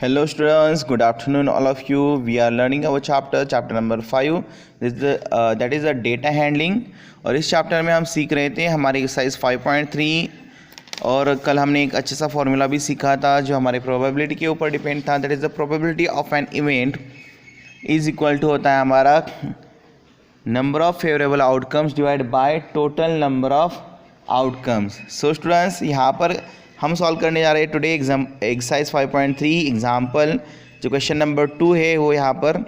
Hello students, good afternoon all of you. We are learning our chapter number 5. That is the data handling. और इस chapter में हम सीख रहे थे हमारे एक्सरसाइज 5.3 और कल हमने एक अच्छा सा फॉर्मूला भी सीखा था जो हमारे प्रोबेबिलिटी के ऊपर डिपेंड था. That is the probability of an event is equal to होता है हमारा number of favourable outcomes divide by total number of outcomes. So students यहाँ पर हम सॉल्व करने जा रहे हैं टुडे एक्सरसाइज 5.3 एग्जाम्पल. जो क्वेश्चन नंबर 2 है वो यहाँ पर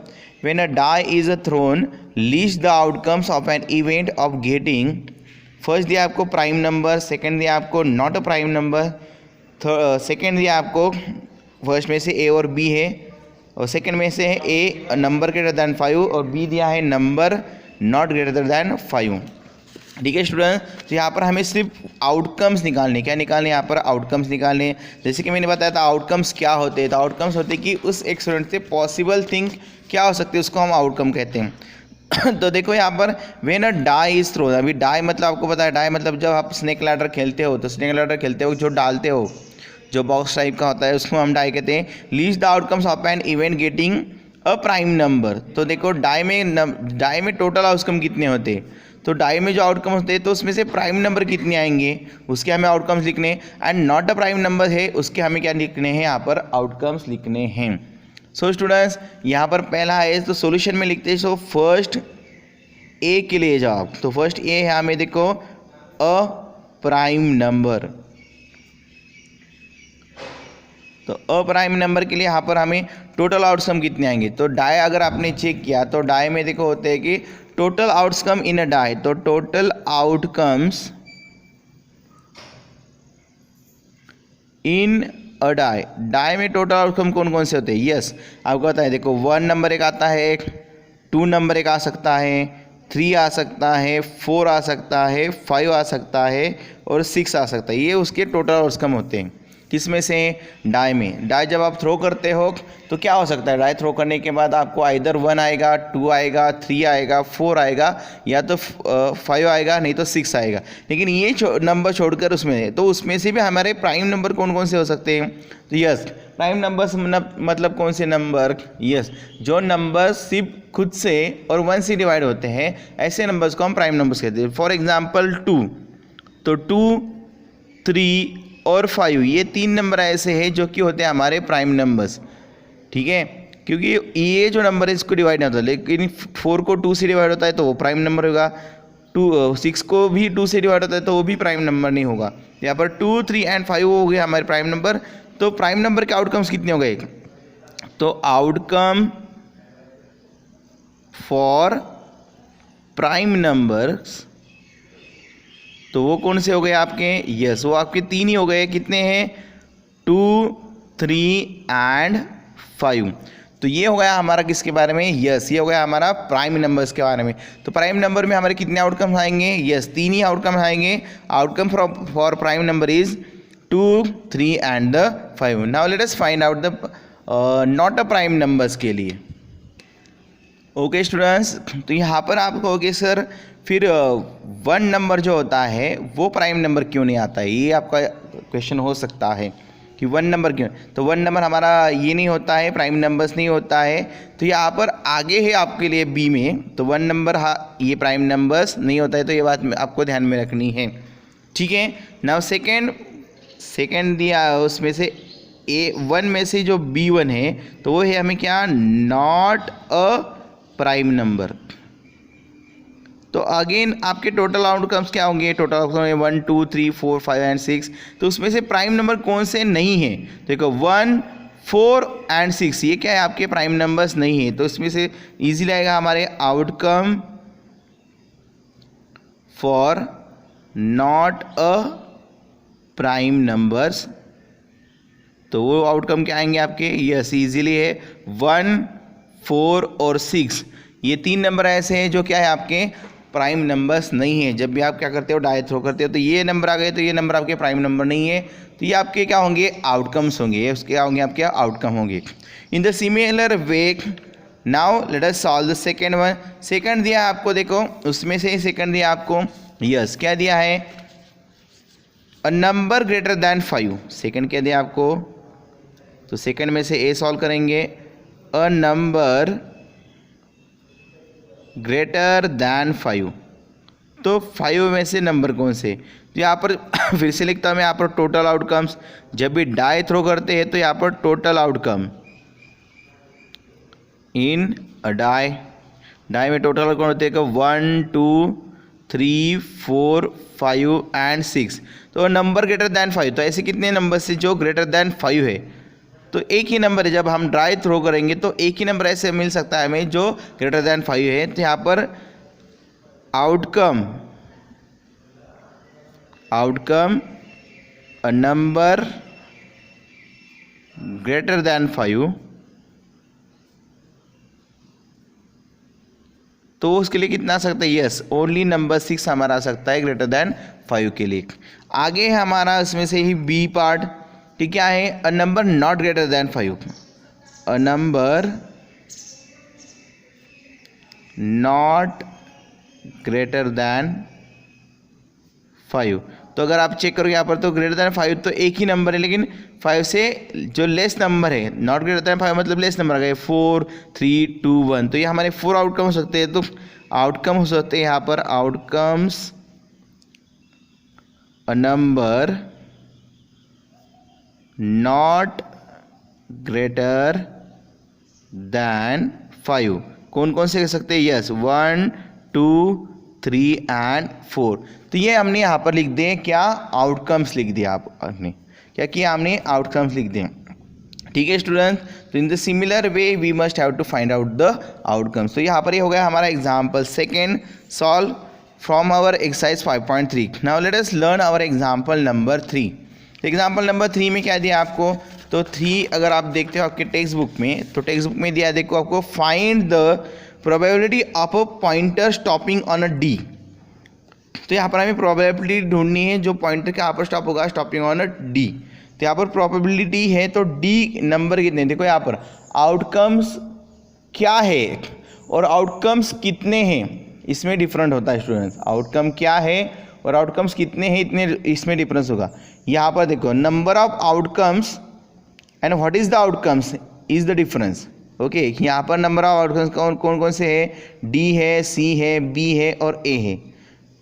when a die is thrown list the outcomes of an event of getting. First दिया आपको प्राइम नंबर, सेकंड दिया आपको not a prime number, second दिया आपको फर्स्ट में से ए और बी है और सेकंड में से है ए नंबर ग्रेटर दैन 5 और बी दिया है नंबर नॉट ग्रेटर दैन 5. ठीक है स्टूडेंट, तो यहाँ पर हमें सिर्फ आउटकम्स निकालने. क्या निकालने? यहाँ पर आउटकम्स निकालने. जैसे कि मैंने बताया था आउटकम्स क्या होते हैं. तो आउटकम्स होते हैं कि उस एक स्टूडेंट से पॉसिबल थिंग क्या हो सकती है उसको हम आउटकम कहते हैं. तो देखो यहाँ पर when a die is thrown. अभी डाई मतलब आपको पता है, डाई मतलब जब आप स्नेक लैडर खेलते हो तो स्नेक लैडर खेलते हो जो डालते हो जो बॉक्स टाइप का होता है उसको हम डाई कहते हैं. List the outcomes of an event getting a prime number. तो देखो डाई में टोटल आउटकम कितने होते हैं. तो डाई में जो आउटकम होते हैं तो उसमें से प्राइम नंबर कितने आएंगे उसके हमें आउटकम्स लिखने. And not a prime number है उसके हमें क्या लिखने हैं, यहाँ पर आउटकम्स लिखने हैं. सो स्टूडेंट्स यहाँ पर पहला है तो सॉल्यूशन में लिखते हैं. सो फर्स्ट ए के लिए जवाब. तो फर्स्ट ए है हमें देखो अ प्राइम नंबर. तो अ प्राइम नंबर के लिए यहाँ पर हमें टोटल आउटकम कितने आएंगे. तो डाई अगर आपने चेक किया तो डाई में देखो होते हैं कि total outcome in a die. तो total outcomes in a die. Die में टोटल आउटकम कौन कौन से होते हैं. यस आपको पता है देखो 1 नंबर एक आता है, 2 नंबर एक आ सकता है, 3 आ सकता है, 4 आ सकता है, 5 आ सकता है और 6 आ सकता है. ये उसके टोटल आउटकम होते हैं. किस में से? डाई में. डाई जब आप थ्रो करते हो तो क्या हो सकता है, डाई थ्रो करने के बाद आपको आइदर 1 आएगा, 2 आएगा, 3 आएगा, 4 आएगा या तो 5 आएगा नहीं तो 6 आएगा. लेकिन ये नंबर छोड़कर उसमें तो उसमें से भी हमारे प्राइम नंबर कौन कौन से हो सकते हैं. तो यस प्राइम नंबर्स मतलब कौन से नंबर. यस जो नंबर सिर्फ खुद से और 1 से डिवाइड होते हैं ऐसे नंबर्स को हम प्राइम नंबर्स कहते हैं. For example 2. तो 2, 3 और 5 ये 3 नंबर ऐसे हैं जो कि होते हैं हमारे प्राइम नंबर्स. ठीक है, क्योंकि ये जो नंबर है इसको डिवाइड नहीं होता. लेकिन 4 को 2 से डिवाइड होता है तो वो प्राइम नंबर होगा. 6 को भी 2 से डिवाइड होता है तो वो भी प्राइम नंबर नहीं होगा. यहाँ पर 2, 3 एंड 5 हो गए हमारे प्राइम नंबर. तो प्राइम नंबर के आउटकम्स कितने हो गए. तो आउटकम फॉर प्राइम नंबर्स तो वो कौन से हो गए आपके. यस वो आपके 3 ही हो गए. कितने हैं? 2, 3 एंड 5. तो ये हो गया हमारा किसके बारे में. यस ये हो गया हमारा प्राइम नंबर्स के बारे में. तो प्राइम नंबर में हमारे कितने आउटकम आएंगे. यस 3 ही आउटकम आएंगे. Outcome for prime number is 2, 3 and 5. Now let us find out the not a prime numbers के लिए. ओके स्टूडेंट्स, तो यहाँ पर आप कहोगे सर फिर 1 नंबर जो होता है वो प्राइम नंबर क्यों नहीं आता है. ये आपका क्वेश्चन हो सकता है कि 1 नंबर क्यों. तो 1 नंबर हमारा ये नहीं होता है, प्राइम नंबर्स नहीं होता है. तो यहाँ पर आगे है आपके लिए बी में. तो 1 नंबर ये प्राइम नंबर्स नहीं होता है. तो ये बात आपको ध्यान में रखनी है. ठीक है. नाउ सेकेंड दिया उसमें से A1 में से जो B1 है तो वो है हमें क्या, नॉट अ प्राइम नंबर. तो अगेन आपके टोटल आउटकम्स क्या होंगे. Total outcome 1, 2, 3, 4, 5 and 6. तो उसमें से प्राइम नंबर कौन से नहीं है. देखो 1, 4 एंड 6 ये क्या है आपके प्राइम नंबर्स नहीं है. तो इसमें से इजीली आएगा हमारे outcome for not a prime numbers. तो वो आउटकम क्या आएंगे आपके. यस इजीली है 1, 4 और 6 ये 3 नंबर ऐसे हैं जो क्या है आपके प्राइम नंबर्स नहीं है. जब भी आप क्या करते हो डाई थ्रो करते हो तो ये नंबर आ गए तो ये नंबर आपके प्राइम नंबर नहीं है. तो ये आपके क्या होंगे, आउटकम्स होंगे. ये उसके क्या होंगे, आपके आउटकम होंगे. इन the similar way now let us solve the second one. Second दिया है आपको, देखो उसमें से सेकेंड दिया आपको. यस क्या दिया है, a number greater than 5. Second क्या दिया आपको, तो सेकंड में से ए सॉल्व करेंगे, अ नंबर ग्रेटर दैन 5, तो 5 में से नंबर कौन से, तो यहाँ पर फिर से लिखता हूँ मैं यहाँ पर टोटल आउटकम्स। जब भी डाई थ्रो करते हैं तो यहाँ पर total outcome in a die में टोटल आउटकम होते हैं 1 2 3 4 5 एंड 6। तो नंबर ग्रेटर दैन 5, तो ऐसे कितने नंबर से जो ग्रेटर दैन 5 है, तो एक ही नंबर है। जब हम ड्राई थ्रो करेंगे तो एक ही नंबर ऐसे मिल सकता है हमें जो ग्रेटर दैन 5 है। तो यहाँ पर outcome a number greater than 5, तो उसके लिए कितना आ सकता है, यस ओनली नंबर 6 हमारा आ सकता है ग्रेटर दैन 5 के लिए। आगे है हमारा इसमें से ही बी पार्ट, ठीक क्या है, a number not greater than 5, a number not greater than 5। तो अगर आप चेक करोगे यहाँ पर तो ग्रेटर दैन 5 तो एक ही नंबर है, लेकिन 5 से जो लेस नंबर है, नॉट ग्रेटर दैन 5 मतलब लेस नंबर आ गए 4 3 2 1, तो ये हमारे 4 आउटकम हो सकते हैं। तो आउटकम हो सकते हैं यहाँ पर outcomes a number not greater than 5, कौन कौन से कह सकते हैं, यस 1 2 3 एंड 4। तो ये हमने यहाँ पर लिख दिए क्या, आउटकम्स लिख दिया आपने, क्या किया हमने, आउटकम्स लिख दिए, ठीक है स्टूडेंट। तो in the similar way we must have to find out the outcomes. तो यहाँ पर ये हो गया हमारा example second, solve from our exercise 5.3। Now let us learn our example number 3। Example number 3 में क्या दिया आपको, तो 3 अगर आप देखते हो आपके टेक्स्ट बुक में, तो टेक्स्ट बुक में दिया देखो आपको find the probability of a pointer stopping on a D. तो यहाँ पर हमें प्रोबेबिलिटी ढूंढनी है जो पॉइंटर के यहाँ पर स्टॉप होगा स्टॉपिंग ऑन अ डी। तो यहाँ पर प्रोबेबिलिटी है तो डी नंबर कितने, देखो यहाँ पर आउटकम्स क्या है और आउटकम्स कितने हैं, इसमें डिफरेंट होता है स्टूडेंट्स। आउटकम क्या है और आउटकम्स कितने हैं, इतने इसमें डिफरेंस होगा। यहाँ पर देखो number of outcomes and what is the outcomes is the difference. Okay, यहाँ पर नंबर ऑफ आउटकम्स कौन कौन से है, डी है, सी है, बी है और ए है।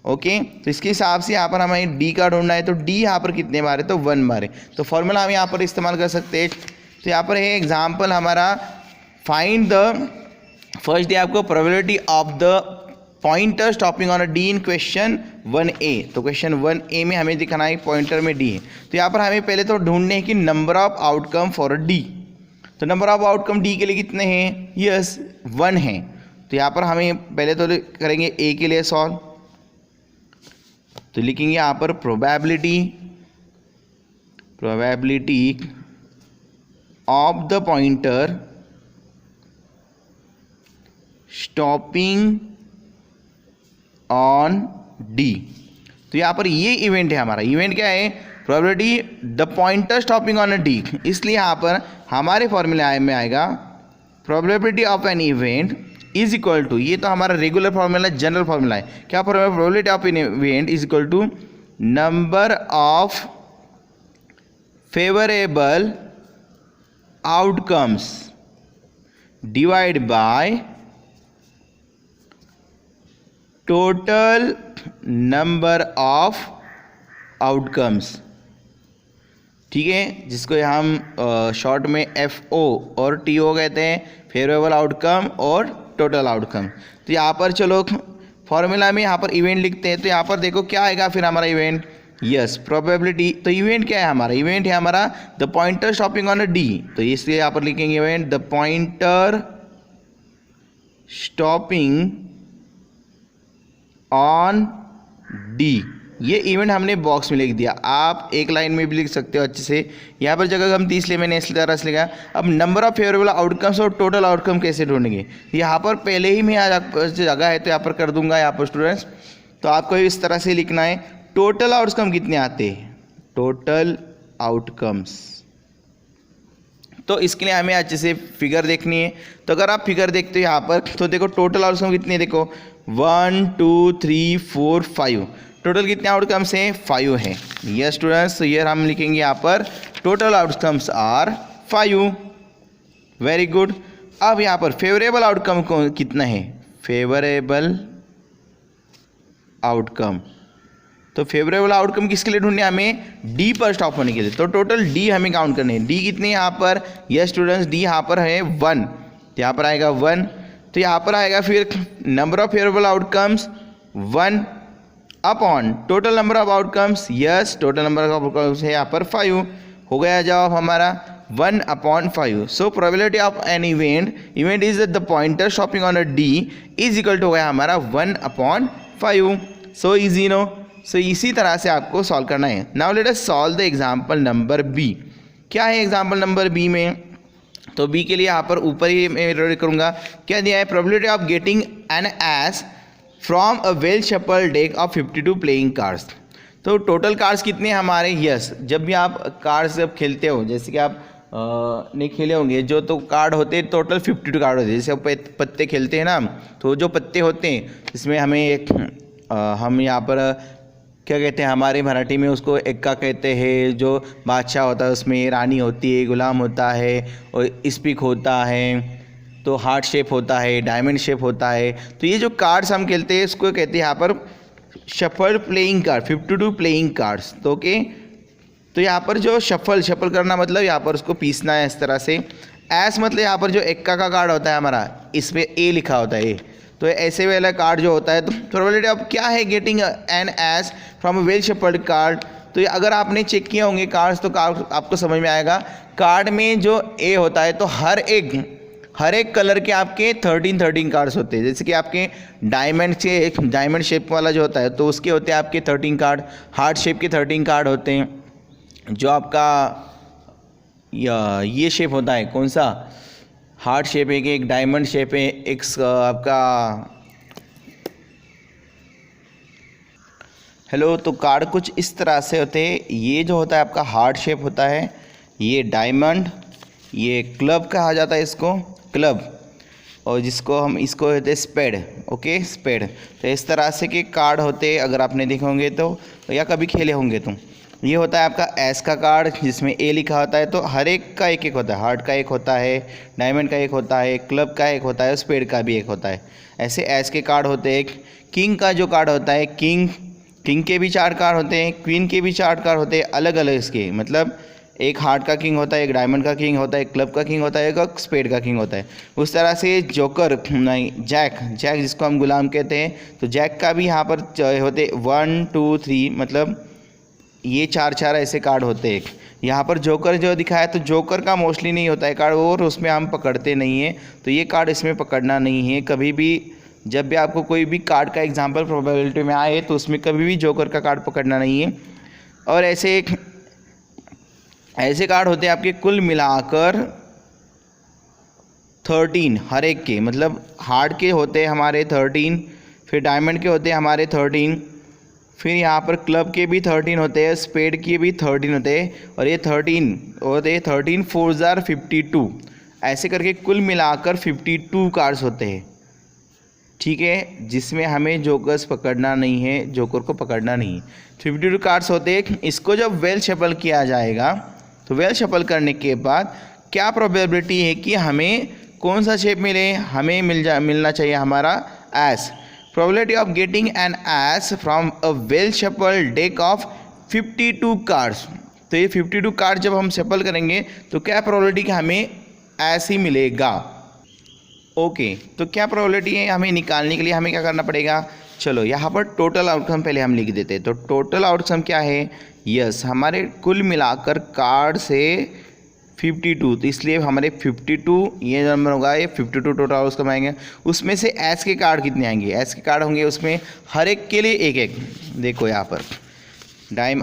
ओके, तो इसके हिसाब से यहाँ पर हमें डी का ढूंढना है, तो डी यहाँ पर कितने मारे, तो 1 मारे। तो फॉर्मूला हम यहाँ पर इस्तेमाल कर सकते हैं। तो यहाँ पर है एग्जाम्पल हमारा फाइंड द, फर्स्ट डे आपको probability of the pointer stopping on a D in question 1A। तो क्वेश्चन 1A में हमें दिखाना है पॉइंटर में डी है। तो यहाँ पर हमें पहले तो ढूंढने हैं कि number of outcome for a D. तो नंबर ऑफ आउटकम डी के लिए कितने हैं, यस 1 है। तो यहाँ पर हमें पहले तो करेंगे ए के लिए सॉल्व, तो लिखेंगे यहाँ पर probability of the pointer stopping on D. तो यहाँ पर ये इवेंट है हमारा, इवेंट क्या है, probability the pointer stopping on a D. इसलिए यहाँ पर हमारे फॉर्मूले में आएगा probability of an event is equal to, ये तो हमारा रेगुलर फॉर्मूला जनरल फॉर्मूला है, क्या formula, probability of an event is equal to number of favourable outcomes divide by total number of outcomes, ठीक है, जिसको हम शॉर्ट में FO और TO कहते हैं, फेवरेबल आउटकम और टोटल आउटकम। तो यहाँ पर चलो फॉर्मूला में यहाँ पर इवेंट लिखते हैं। तो यहाँ पर देखो क्या आएगा फिर हमारा इवेंट, यस प्रोबेबिलिटी। तो इवेंट क्या है हमारा, इवेंट है हमारा the pointer stopping on a D. तो इसलिए यहाँ पर लिखेंगे event the pointer stopping on D. ये इवेंट हमने बॉक्स में लिख दिया, आप एक लाइन में भी लिख सकते हो अच्छे से। यहाँ पर जगह हम 30 लिए, मैंने इस तरह से लिखा। अब नंबर ऑफ फेवरेबल आउटकम्स और टोटल आउटकम कैसे ढूंढेंगे, यहाँ पर पहले ही मैं जगह है तो यहाँ पर कर दूंगा यहाँ पर स्टूडेंट्स। तो आपको इस तरह से लिखना है, टोटल आउटकम कितने आते हैं, टोटल आउटकम्स। तो इसके लिए हमें अच्छे से फिगर देखनी है। तो अगर आप फिगर देखते हो यहाँ पर, तो देखो टोटल आउटकम कितने, देखो 1 2 3 4 5, टोटल कितने आउटकम्स हैं, 5 है। यस स्टूडेंट्स, तो ये हम लिखेंगे यहाँ पर total outcomes are 5। Very good. अब यहाँ पर फेवरेबल आउटकम कितना है? फेवरेबल आउटकम, तो फेवरेबल आउटकम किसके लिए ढूंढने? हमें डी पर स्टॉप होने के लिए। तो टोटल डी हमें काउंट करने हैं। डी कितने यहाँ पर? यस स्टूडेंट्स, डी यहाँ पर है 1, यहाँ पर आएगा 1। तो यहाँ पर आएगा फिर number of favourable outcomes 1 upon total number of outcomes. Yes, total number of outcomes है यहाँ पर 5। हो गया जवाब हमारा 1/5। So probability of an event is the pointer stopping on a D is equal to हो गया हमारा 1/5। So easy no. सो इसी तरह से आपको सॉल्व करना है। Now let us solve the example number B. क्या है एग्जाम्पल नंबर बी में? तो बी के लिए यहाँ पर ऊपर ही मैं रेड करूँगा। क्या दिया है? Probability of getting an S from a well shuffled deck of 52 playing cards. तो टोटल कार्ड्स कितने हैं हमारे? यस, जब भी आप कार्ड्स जब खेलते हो, जैसे कि आप नहीं खेले होंगे, जो तो कार्ड होते हैं टोटल 52 कार्ड होते हैं। जैसे पत्ते खेलते हैं ना, तो जो पत्ते होते हैं इसमें हमें एक हम यहाँ पर क्या कहते हैं, हमारे मराठी में उसको एक्का कहते हैं। जो बादशाह होता है उसमें रानी होती है, गुलाम होता है और स्पीक होता है, तो हार्ट शेप होता है, डायमंड शेप होता है। तो ये जो कार्ड्स हम खेलते हैं इसको कहते हैं यहाँ पर shuffle playing card, 52 playing cards. तो ओके, तो यहाँ पर जो शफल करना मतलब यहाँ पर उसको पीसना है इस तरह से। एस मतलब यहाँ पर जो एक्का का कार्ड होता है हमारा, इसमें ए लिखा होता है ए। तो ऐसे वाला कार्ड जो होता है, तो प्रोबेबिलिटी अब क्या है getting an S from a well shuffled card. तो ये अगर आपने चेक किए होंगे कार्ड्स तो आपको समझ में आएगा। कार्ड में जो ए होता है तो हर एक कलर के आपके 13 कार्ड्स होते हैं। जैसे कि आपके डायमंड शेप वाला जो होता है तो उसके होते हैं आपके 13 कार्ड, हार्ट शेप के 13 कार्ड होते हैं। जो आपका ये शेप होता है, कौन सा? हार्ट शेप है, एक डायमंड शेप है, एक आपका हेलो। तो कार्ड कुछ इस तरह से होते हैं। ये जो होता है आपका हार्ट शेप होता है, ये डायमंड, ये क्लब कहा जाता है इसको, क्लब, और जिसको हम इसको कहते हैं स्पेड। Okay, spade. तो इस तरह से के कार्ड होते हैं, अगर आपने देखे होंगे तो या कभी खेले होंगे तो। ये होता है आपका एस का कार्ड जिसमें ए लिखा होता है। तो हर एक का एक एक होता है। हार्ट का एक होता है, डायमंड का एक होता है, क्लब का एक होता है, स्पेड का भी एक होता है। ऐसे एस के कार्ड होते हैं। किंग का जो कार्ड होता है, किंग के भी 4 कार्ड होते हैं, क्वीन के भी 4 कार्ड होते हैं, अलग अलग इसके। मतलब एक हार्ट का किंग होता है, एक डायमंड का किंग होता है, एक क्लब का किंग होता है, एक स्पेड का किंग होता है। उस तरह से जोकर नहीं, जैक जिसको हम गुलाम कहते हैं, तो जैक का भी यहाँ पर होते 1 2 3, मतलब ये 4 ऐसे कार्ड होते हैं। यहाँ पर जोकर जो दिखाया, तो जोकर का मोस्टली नहीं होता है कार्ड, और उसमें हम पकड़ते नहीं हैं। तो ये कार्ड इसमें पकड़ना नहीं है कभी भी। जब भी आपको कोई भी कार्ड का एग्जांपल प्रोबेबिलिटी में आए तो उसमें कभी भी जोकर का कार्ड पकड़ना नहीं है। और ऐसे कार्ड होते हैं आपके कुल मिलाकर 13, हर एक के, मतलब हार्ट के होते हैं हमारे 13, फिर डायमंड के होते हैं हमारे 13, फिर यहाँ पर क्लब के भी 13 होते हैं, स्पेड के भी 13 होते हैं, और ये 13 होते हैं 13 4 जार 52। ऐसे करके कुल मिलाकर 52 कार्ड्स होते हैं। ठीक है, जिसमें हमें जोकर्स पकड़ना नहीं है, जोकर को पकड़ना नहीं है। 52 कार्ड्स होते हैं। इसको जब वेल शफल किया जाएगा, तो वेल शफल करने के बाद क्या प्रोबेबिलिटी है कि हमें कौन सा शेप मिले? हमें मिलना चाहिए हमारा S. Probability of getting an S from a well shuffle deck of 52 cards. तो ये 52 कार्ड जब हम शफल करेंगे तो क्या प्रोबेबिलिटी कि हमें एस ही मिलेगा। ओके, तो क्या प्रोबेबिलिटी है हमें निकालने के लिए हमें क्या करना पड़ेगा? चलो यहाँ पर टोटल आउटकम पहले हम लिख देते हैं। तो टोटल आउटकम क्या है? यस, हमारे कुल मिलाकर कार्ड से 52, तो इसलिए हमारे 52 ये नंबर होगा, ये 52 टोटल आउटकम आएंगे। उसमें से एस के कार्ड कितने आएंगे? एस के कार्ड होंगे उसमें हर एक के लिए एक एक। देखो यहाँ पर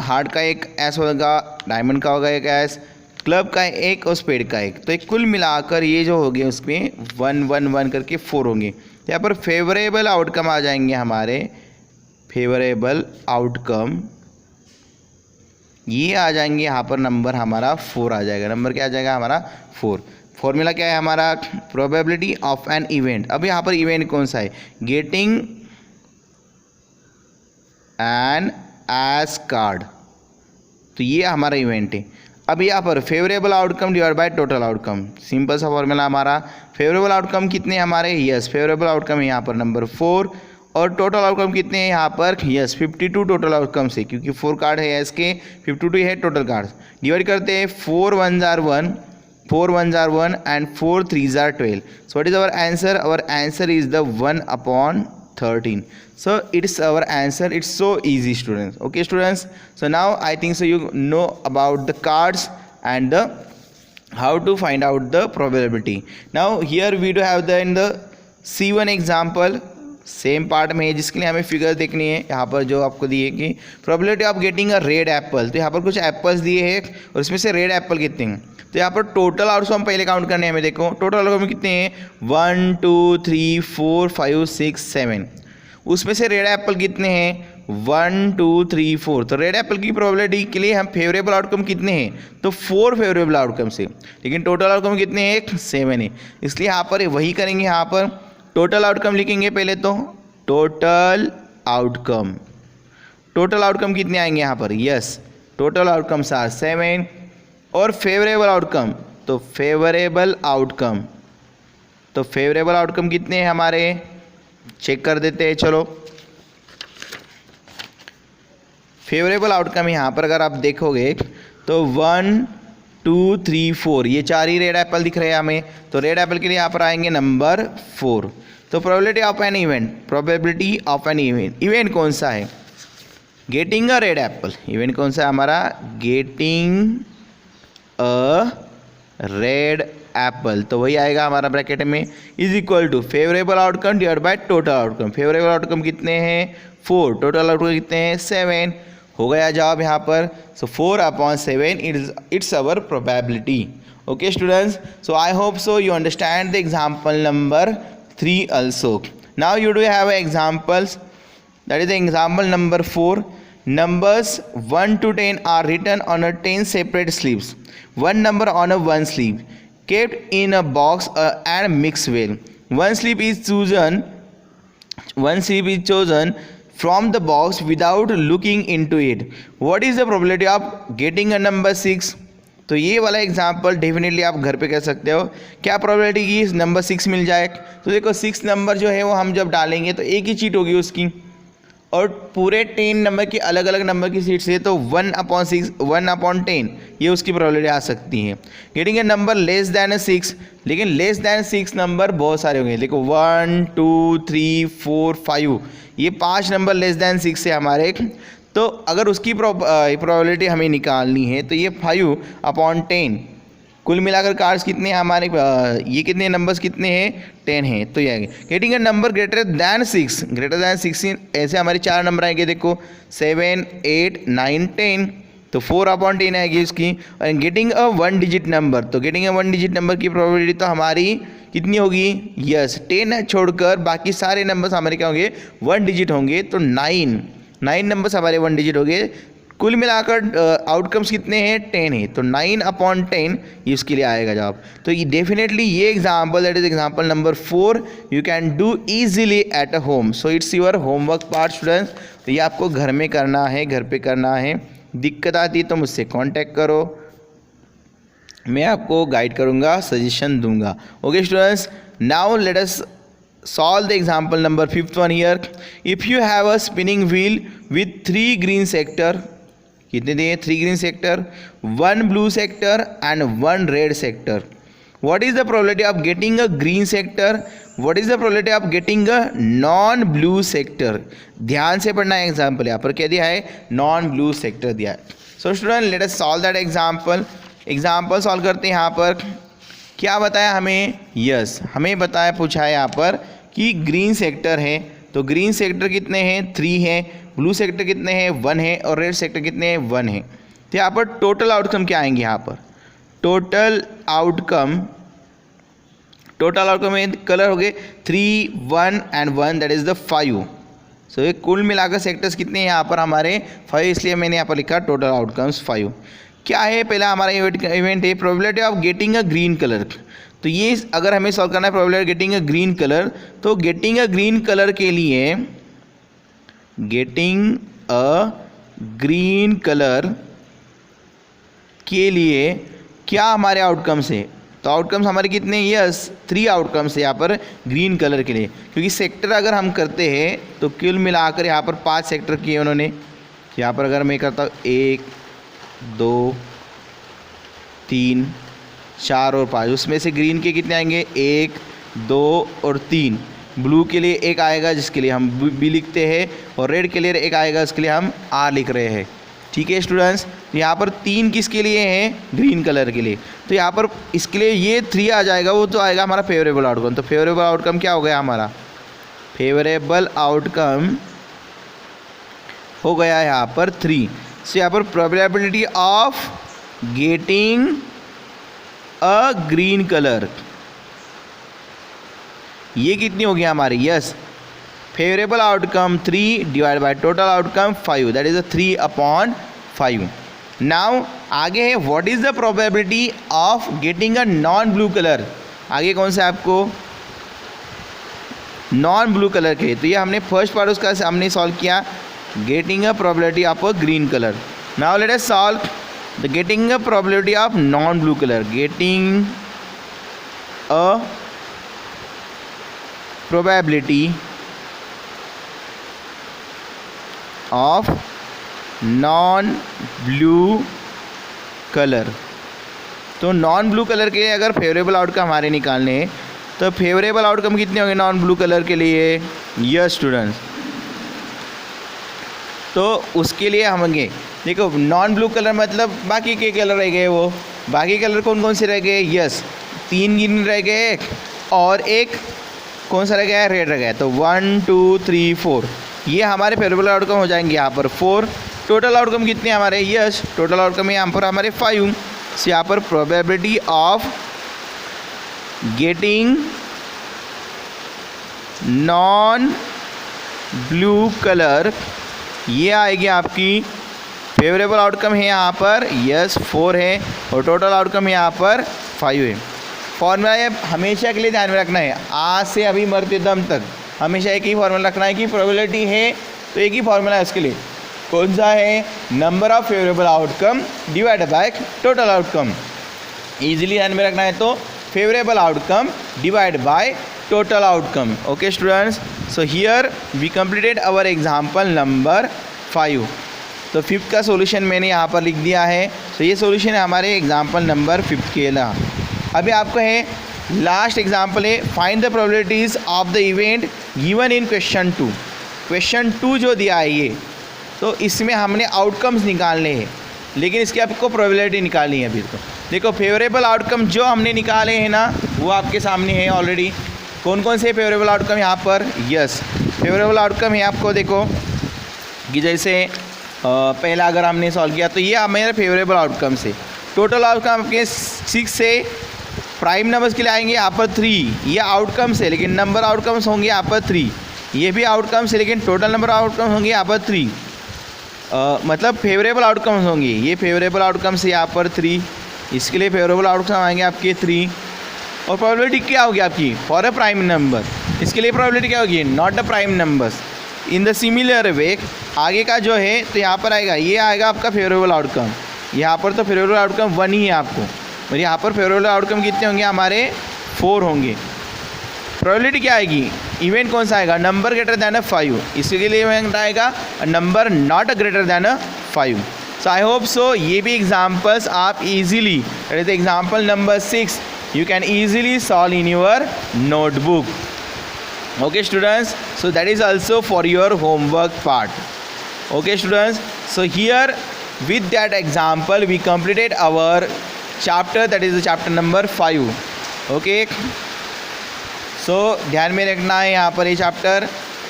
हार्ट का एक एस होगा, डायमंड का होगा एक एस, क्लब का एक और स्पेड का एक। तो एक कुल मिलाकर ये जो होंगे उसमें 1 1 1 करके 4 होंगे। यहाँ पर फेवरेबल आउटकम आ जाएंगे हमारे, फेवरेबल आउटकम ये आ जाएंगे यहाँ पर, नंबर हमारा 4 आ जाएगा। नंबर क्या आ जाएगा हमारा? 4। फॉर्मूला क्या है हमारा? Probability of an event. अब यहाँ पर इवेंट कौन सा है? Getting an S card. तो ये हमारा इवेंट है। अब यहाँ पर favourable outcome divide by total outcome, simple सा फॉर्मूला हमारा। फेवरेबल आउटकम कितने हमारे, यस फेवरेबल आउटकम है यहाँ पर नंबर 4, और टोटल आउटकम कितने हैं यहाँ पर, यस 52 टोटल आउटकम से, क्योंकि 4 कार्ड है यस के, 52 है टोटल कार्ड। डिवाइड करते हैं 4 1s are 1, 4 1s are 1 and 4 3s are 12. So what is our answer? Our answer is the 1/13. So it's our answer. It's so easy, students. Okay, students. So now I think so you know about the cards and the how to find out the probability. Now here we do have the C1 example. Same part में है, जिसके लिए हमें figure देखनी है। यहाँ पर जो आपको दिए कि probability of getting a red Apple, तो यहाँ पर कुछ एप्पल्स दिए हैं और इसमें से रेड एप्पल कितने हैं। तो यहाँ पर टोटल आउटकम पहले काउंट करने हैं हमें। देखो टोटल आउटकम कितने हैं, 1 2 3 4 5 6 7, उसमें से रेड एप्पल कितने हैं, 1 2 3 4। तो रेड एप्पल की प्रोबेबिलिटी के लिए हम फेवरेबल आउटकम कितने हैं, तो 4 फेवरेबल आउटकम से, लेकिन टोटल आउटकम कितने हैं, 7 है। इसलिए यहाँ पर वही करेंगे, यहाँ पर टोटल आउटकम लिखेंगे पहले। तो टोटल आउटकम कितने आएंगे यहाँ पर, यस टोटल आउटकम्स आर 7, और फेवरेबल आउटकम, तो फेवरेबल आउटकम कितने हैं हमारे, चेक कर देते हैं। चलो फेवरेबल आउटकम यहाँ पर अगर आप देखोगे तो 1 2 3 4, ये 4 ही रेड एप्पल दिख रहे हैं हमें। तो रेड एप्पल के लिए यहाँ पर आएंगे नंबर 4। तो प्रोबेबिलिटी ऑफ एन इवेंट कौन सा है, getting a red Apple. Event कौन सा है हमारा, गेटिंग अ रेड एप्पल, तो वही आएगा हमारा ब्रैकेट में, is equal to favourable outcome divide by total outcome. Favourable outcome कितने हैं, 4, टोटल आउटकम कितने हैं, 7, हो गया जवाब यहाँ पर। सो 4/7 it's our probability. Okay students, so I hope so you understand the example number 3 also. Now you do have examples, that is the example number 4. Numbers 1 to 10 are written on a 10 separate slips. One number on a one slip, kept in a box and mixed well. One slip is chosen from the box without looking into it. What is the probability of getting a number 6? तो ये वाला example definitely आप घर पे कर सकते हो। क्या प्रोबेबिलिटी की नंबर 6 मिल जाए, तो देखो 6 नंबर जो है वो हम जब डालेंगे तो एक ही चीट होगी उसकी, और पूरे 10 नंबर की अलग अलग नंबर की सीट से, तो 1/10 ये उसकी प्रोबेबिलिटी आ सकती है। Getting a number less than 6, लेकिन लेस दैन 6 नंबर बहुत सारे होंगे। देखो 1 2 3 4 5, ये 5 नंबर लेस दैन 6 है हमारे। तो अगर उसकी प्रोबेबिलिटी हमें निकालनी है तो ये 5/10, कुल मिलाकर कार्ड्स कितने हैं हमारे, ये कितने नंबर्स कितने हैं, 10 हैं। तो ये आएंगे। Getting a number greater than 6, ऐसे हमारे 4 नंबर आएंगे। देखो 7 8 9 10, तो 4/10 आएगी इसकी। और गेटिंग अ 1 डिजिट नंबर, तो गेटिंग अ 1 डिजिट नंबर की प्रोबेबिलिटी तो हमारी कितनी होगी, यस 10 छोड़कर बाकी सारे नंबर्स हमारे क्या होंगे, 1 डिजिट होंगे। तो 9 नंबर्स हमारे 1 डिजिट हो गए। कुल मिलाकर आउटकम्स कितने हैं, 10 है। तो 9/10 ये उसके लिए आएगा जवाब। तो ये डेफिनेटली ये example, that is example number 4, you can do easily at a home. So it's your homework part students. तो ये आपको घर में करना है, घर पे करना है। दिक्कत आती है तो मुझसे कांटेक्ट करो, मैं आपको गाइड करूँगा, सजेशन दूंगा। Okay students, now let us solve the example number 5th one here. If you have a spinning wheel with 3 green sector, कितने दिए, 3 green sector, 1 blue sector and 1 red sector. What is the probability of getting a green sector? What is the probability of getting a non blue sector? ध्यान से पढ़ना है example, यहाँ पर क्या दिया है, नॉन ब्लू सेक्टर दिया है। So student let us solve that example solve करते हैं। यहाँ पर क्या बताया हमें, यस हमें बताया, पूछा है यहाँ पर कि ग्रीन सेक्टर है। तो ग्रीन सेक्टर कितने हैं, 3 हैं, ब्लू सेक्टर कितने हैं, 1 है, और रेड सेक्टर कितने हैं, 1 है। तो यहाँ पर टोटल आउटकम क्या आएंगे, यहाँ पर टोटल आउटकम में कलर हो गए 3 1 एंड 1, दैट इज द 5। सो ये कुल मिलाकर सेक्टर्स कितने हैं यहाँ पर हमारे, 5, इसलिए मैंने यहाँ पर लिखा टोटल आउटकम्स 5। क्या है, पहला हमारा इवेंट है probability of getting a green colour. तो ये अगर हमें सॉल्व करना है probability getting a green colour, तो गेटिंग अ ग्रीन कलर के लिए, गेटिंग अ ग्रीन कलर के लिए क्या हमारे आउटकम्स है, तो आउटकम्स हमारे कितने, यस 3 आउटकम्स है यहाँ पर ग्रीन कलर के लिए, क्योंकि सेक्टर अगर हम करते हैं तो कुल मिलाकर यहाँ पर 5 सेक्टर किए उन्होंने। यहाँ पर अगर मैं करता हूँ 1 2 3 4 और 5, उसमें से ग्रीन के कितने आएंगे 1 2 और 3, ब्लू के लिए एक आएगा जिसके लिए हम बी लिखते हैं, और रेड के लिए एक आएगा इसके लिए हम आर लिख रहे हैं। ठीक है स्टूडेंट्स, यहाँ पर 3 किसके लिए हैं, ग्रीन कलर के लिए, तो यहाँ पर इसके लिए ये 3 आ जाएगा, वो तो आएगा हमारा फेवरेबल आउटकम। तो फेवरेबल आउटकम क्या हो गया हमारा, फेवरेबल आउटकम हो गया यहाँ पर 3। सो यहाँ पर probability of getting a green colour, ये कितनी होगी हमारी, yes favourable outcome 3 divide by total outcome 5, that is a 3/5। Now आगे है what is the probability of getting a non blue colour, आगे कौन सा आपको नॉन ब्लू कलर के, तो ये हमने फर्स्ट पार्ट उसका हमने सॉल्व किया, getting a probability of a green colour. Now let us solve the getting a probability of non blue colour, getting a probability of non blue color, तो non blue colour के लिए अगर favourable outcome हमारे निकालने हैं तो favourable outcome कितने होंगे नॉन ब्लू कलर के लिए, यस स्टूडेंट्स, तो उसके लिए होंगे, देखो नॉन ब्लू कलर मतलब बाकी के कलर रह गए, वो बाकी कलर कौन कौन से रह गए, यस 3 ग्रीन रह गए और एक कौन सा रह गया है, रेड रह गया, तो 1 2 3 4 ये हमारे फेवरेबल आउटकम हो जाएंगे यहाँ पर 4। टोटल आउटकम कितने हमारे, यस टोटल आउटकम है यहाँ पर हमारे 5। सो यहाँ पर probability of getting non blue colour ये आएगी आपकी, फेवरेबल आउटकम है यहाँ पर यस 4 है, और टोटल आउटकम यहाँ पर 5 है। फॉर्मूला ये हमेशा के लिए ध्यान में रखना है, आज से अभी मरते दम तक हमेशा एक ही फॉर्मूला रखना है कि प्रोबेबिलिटी है तो एक ही फॉर्मूला है उसके लिए, कौन सा है, number of favourable outcome divide by total outcome. Easily ध्यान में रखना है तो favourable outcome divide by total outcome. Okay students, so here we completed our example number 5। तो 5th का सॉल्यूशन मैंने यहाँ पर लिख दिया है। तो ये सॉल्यूशन है हमारे एग्जाम्पल नंबर 5 के लिए। अभी आपको है लास्ट एग्जाम्पल है, find the probabilities of the event given in question 2। Question 2 जो दिया है ये, तो इसमें हमने आउटकम्स निकालने हैं, लेकिन इसकी आपको प्रोबेबिलिटी निकालनी है अभी। तो देखो फेवरेबल आउटकम जो हमने निकाले हैं ना वो आपके सामने है ऑलरेडी। कौन कौन से फेवरेबल आउटकम यहाँ पर, यस फेवरेबल आउटकम है आपको देखो कि जैसे पहला अगर हमने सॉल्व किया तो ये मेरा फेवरेबल आउटकम से, टोटल आउटकम आपके 6 से प्राइम नंबर्स के लिए आएंगे यहाँ पर 3, ये आउटकम्स है लेकिन नंबर आउटकम्स होंगे यहाँ पर 3, ये भी आउटकम्स है लेकिन टोटल नंबर आउटकम्स होंगे यहाँ पर 3, मतलब फेवरेबल आउटकम्स होंगे, ये फेवरेबल आउटकम्स है यहाँ पर 3, इसके लिए फेवरेबल आउटकम आएंगे आपके 3। और प्रोबेबिलिटी क्या होगी आपकी, फॉर अ प्राइम नंबर, इसके लिए प्रोबेबिलिटी क्या होगी, not a prime numbers. In the similar वे आगे का जो है तो यहाँ पर आएगा, ये आएगा आपका फेवरेबल आउटकम, यहाँ पर तो फेवरेबल आउटकम 1 ही है आपको, और यहाँ पर फेवरेबल आउटकम कितने होंगे हमारे 4 होंगे। प्रोबेबिलिटी क्या आएगी, इवेंट कौन सा आएगा, नंबर ग्रेटर दैन 5, इसके लिए इवेंट आएगा number not greater than 5। So I hope so ये भी एग्जाम्पल्स आप easily, that is example number 6 you can easily solve in your notebook. Okay students, so that is also for your homework part. Okay students, so here with that example we completed our chapter, that is the chapter number 5. Okay, so ध्यान में रखना है यहाँ पर ये chapter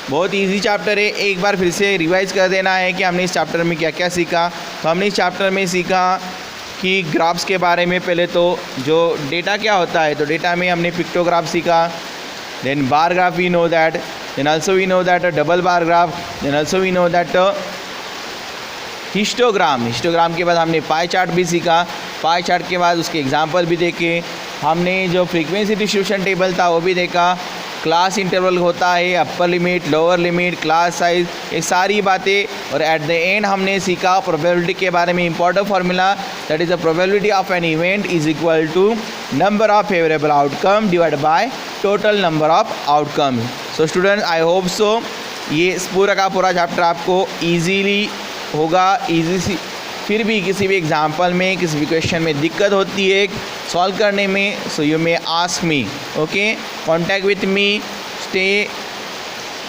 बहुत easy chapter है, एक बार फिर से रिवाइज कर देना है कि हमने इस चैप्टर में क्या क्या सीखा। तो हमने इस चैप्टर में सीखा कि ग्राफ्स के बारे में, पहले तो जो डेटा क्या होता है, तो डेटा में हमने पिक्टोग्राफ सीखा, then bar graph we know that, then also we know that double bar graph, then also we know that histogram. Histogram के बाद हमने पाई चार्ट भी सीखा, पाई चार्ट के बाद उसके एग्जांपल भी देखे, हमने जो फ्रीक्वेंसी डिस्ट्रीब्यूशन टेबल था वो भी देखा, क्लास इंटरवल होता है, upper limit, lower limit, class size, ये सारी बातें। और एट द एंड हमने सीखा प्रोबेबिलिटी के बारे में। Important formula, that is the probability of an event is equal to number of favourable outcome divide by total number of outcome. So student, I hope so ये पूरा का पूरा chapter आपको ईजीली होगा। फिर भी किसी भी एग्जाम्पल में, किसी भी क्वेश्चन में दिक्कत होती है सॉल्व करने में, so you may ask me, okay, contact with me,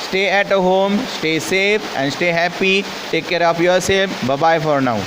stay at home, stay safe and stay happy, take care of yourself, bye bye for now.